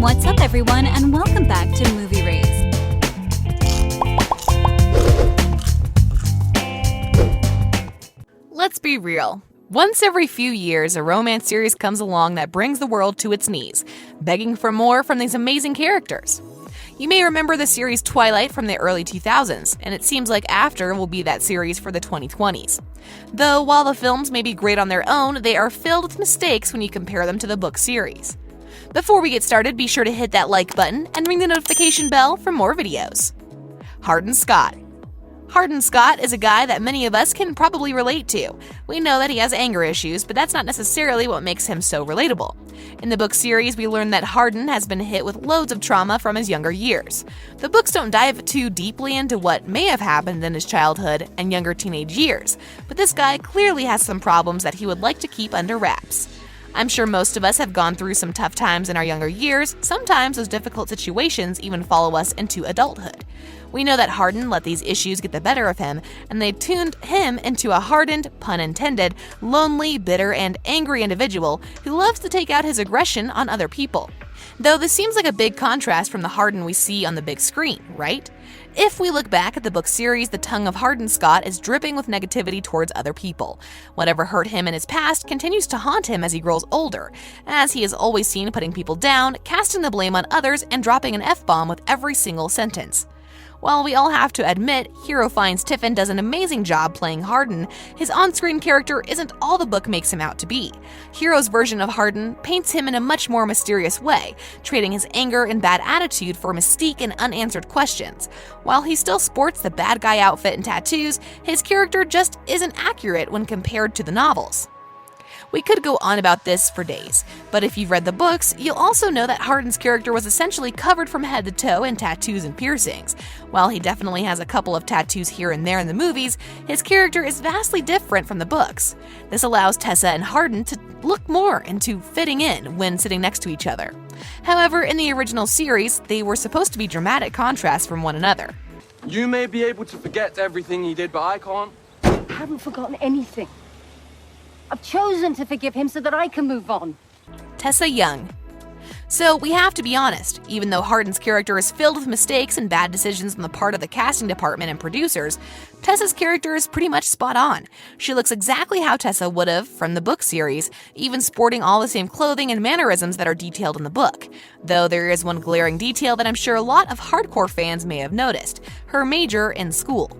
What's up, everyone, and welcome back to Movie Raised. Let's be real. Once every few years, a romance series comes along that brings the world to its knees, begging for more from these amazing characters. You may remember the series Twilight from the early 2000s, and it seems like After will be that series for the 2020s. Though, while the films may be great on their own, they are filled with mistakes when you compare them to the book series. Before we get started, be sure to hit that like button and ring the notification bell for more videos. Harden Scott. Harden Scott is a guy that many of us can probably relate to. We know that he has anger issues, but that's not necessarily what makes him so relatable. In the book series, we learn that Harden has been hit with loads of trauma from his younger years. The books don't dive too deeply into what may have happened in his childhood and younger teenage years, but this guy clearly has some problems that he would like to keep under wraps. I'm sure most of us have gone through some tough times in our younger years. Sometimes those difficult situations even follow us into adulthood. We know that Harden let these issues get the better of him, and they tuned him into a hardened, pun intended, lonely, bitter, and angry individual who loves to take out his aggression on other people. Though this seems like a big contrast from the Harden we see on the big screen, right? If we look back at the book series, the tongue of Harden Scott is dripping with negativity towards other people. Whatever hurt him in his past continues to haunt him as he grows older, as he is always seen putting people down, casting the blame on others, and dropping an F-bomb with every single sentence. While we all have to admit hero fiennes-tiffin does an amazing job playing Harden, his on-screen character isn't all the book makes him out to be. Hero's version of Harden paints him in a much more mysterious way, trading his anger and bad attitude for mystique and unanswered questions. While he still sports the bad guy outfit and tattoos, his character just isn't accurate when compared to the novels. We could go on about this for days, but if you've read the books, you'll also know that Harden's character was essentially covered from head to toe in tattoos and piercings. While he definitely has a couple of tattoos here and there in the movies, his character is vastly different from the books. This allows Tessa and Hardin to look more into fitting in when sitting next to each other. However, in the original series, they were supposed to be dramatic contrasts from one another. You may be able to forget everything he did, but I can't. I haven't forgotten anything. I've chosen to forgive him so that I can move on. Tessa Young. So we have to be honest, even though Harden's character is filled with mistakes and bad decisions on the part of the casting department and producers, Tessa's character is pretty much spot on. She looks exactly how Tessa would have from the book series, even sporting all the same clothing and mannerisms that are detailed in the book. Though there is one glaring detail that I'm sure a lot of hardcore fans may have noticed: her major in school.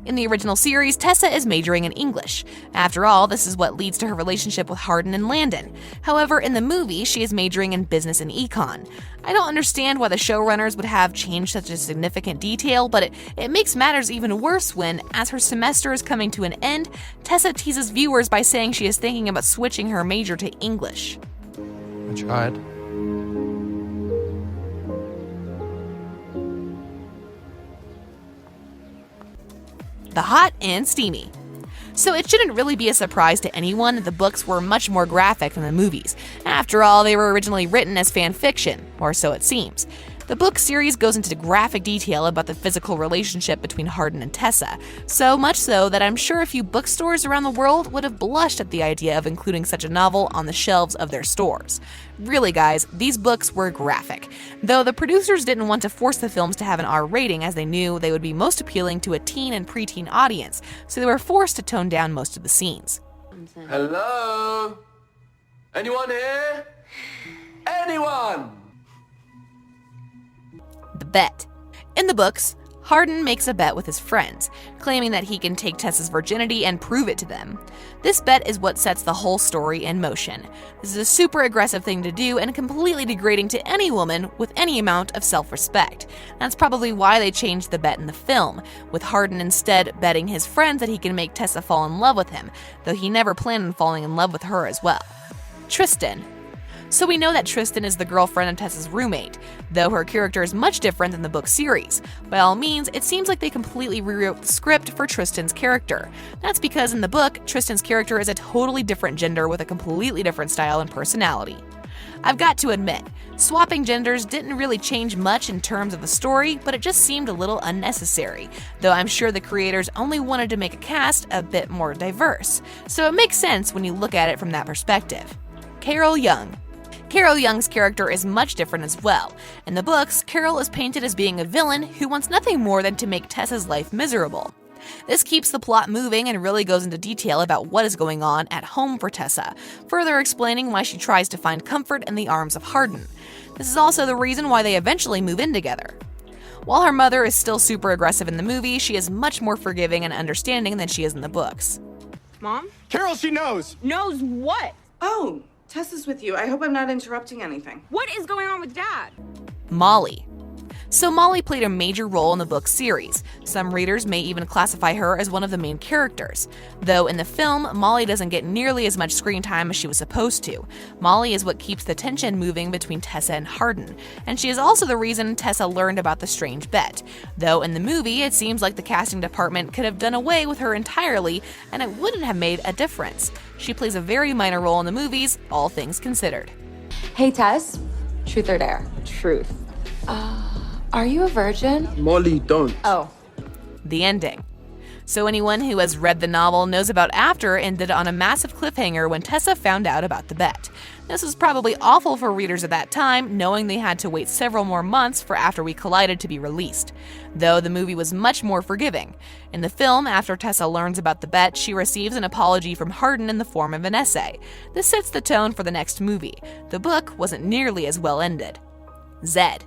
In the original series, Tessa is majoring in English. After all, this is what leads to her relationship with Hardin and Landon. However, in the movie, she is majoring in business and econ. I don't understand why the showrunners would have changed such a significant detail, but it makes matters even worse when, as her semester is coming to an end, Tessa teases viewers by saying she is thinking about switching her major to English. I tried. The hot and steamy. So it shouldn't really be a surprise to anyone that the books were much more graphic than the movies. After all, they were originally written as fan fiction, or so it seems. The book series goes into graphic detail about the physical relationship between Hardin and Tessa, so much so that I'm sure a few bookstores around the world would have blushed at the idea of including such a novel on the shelves of their stores. Really, guys, these books were graphic, though the producers didn't want to force the films to have an R rating as they knew they would be most appealing to a teen and preteen audience, so they were forced to tone down most of the scenes. Hello? Anyone here? Anyone? The bet. In the books, Hardin makes a bet with his friends, claiming that he can take Tessa's virginity and prove it to them. This bet is what sets the whole story in motion. This is a super aggressive thing to do and completely degrading to any woman with any amount of self-respect. That's probably why they changed the bet in the film, with Hardin instead betting his friends that he can make Tessa fall in love with him, though he never planned on falling in love with her as well. Tristan. So we know that Tristan is the girlfriend of Tessa's roommate, though her character is much different than the book series. By all means, it seems like they completely rewrote the script for Tristan's character. That's because in the book, Tristan's character is a totally different gender with a completely different style and personality. I've got to admit, swapping genders didn't really change much in terms of the story, but it just seemed a little unnecessary, though I'm sure the creators only wanted to make a cast a bit more diverse, so it makes sense when you look at it from that perspective. Carol Young. Carol Young's character is much different as well. In the books, Carol is painted as being a villain who wants nothing more than to make Tessa's life miserable. This keeps the plot moving and really goes into detail about what is going on at home for Tessa, further explaining why she tries to find comfort in the arms of Hardin. This is also the reason why they eventually move in together. While her mother is still super aggressive in the movie, she is much more forgiving and understanding than she is in the books. Mom? Carol, she knows! Knows what? Oh, Tessa's with you. I hope I'm not interrupting anything. What is going on with Dad? Molly. So Molly played a major role in the book series. Some readers may even classify her as one of the main characters. Though in the film, Molly doesn't get nearly as much screen time as she was supposed to. Molly is what keeps the tension moving between Tessa and Hardin, and she is also the reason Tessa learned about the strange bet. Though in the movie, it seems like the casting department could have done away with her entirely, and it wouldn't have made a difference. She plays a very minor role in the movies, all things considered. Hey Tess, truth or dare? Truth. Are you a virgin? Molly, don't. Oh. The ending. So anyone who has read the novel knows about After ended on a massive cliffhanger when Tessa found out about the bet. This was probably awful for readers at that time, knowing they had to wait several more months for After We Collided to be released. Though the movie was much more forgiving. In the film, after Tessa learns about the bet, she receives an apology from Hardin in the form of an essay. This sets the tone for the next movie. The book wasn't nearly as well ended. Zed.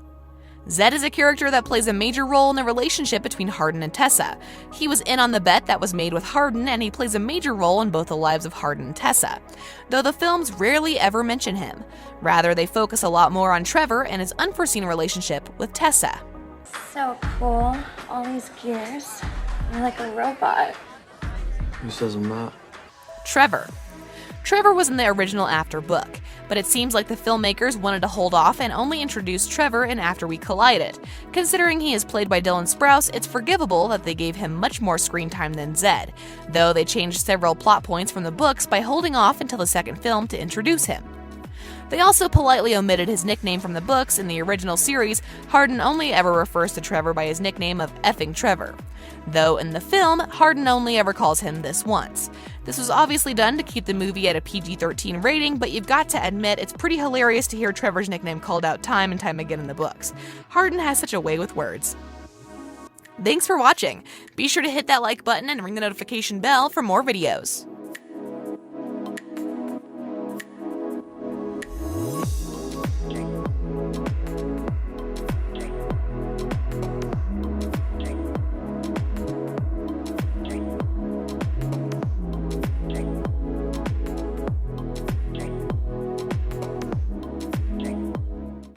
Zed is a character that plays a major role in the relationship between Hardin and Tessa. He was in on the bet that was made with Hardin, and he plays a major role in both the lives of Hardin and Tessa, though the films rarely ever mention him. Rather, they focus a lot more on Trevor and his unforeseen relationship with Tessa. So cool, all these gears. You're like a robot. Who says I'm not? Trevor. Trevor was in the original After book, but it seems like the filmmakers wanted to hold off and only introduce Trevor in After We Collided. Considering he is played by Dylan Sprouse, it's forgivable that they gave him much more screen time than Zed, though they changed several plot points from the books by holding off until the second film to introduce him. They also politely omitted his nickname from the books. In the original series, Hardin only ever refers to Trevor by his nickname of effing Trevor. Though in the film, Hardin only ever calls him this once. This was obviously done to keep the movie at a PG-13 rating, but you've got to admit it's pretty hilarious to hear Trevor's nickname called out time and time again in the books. Hardin has such a way with words. Thanks for watching. Be sure to hit that like button and ring the notification bell for more videos.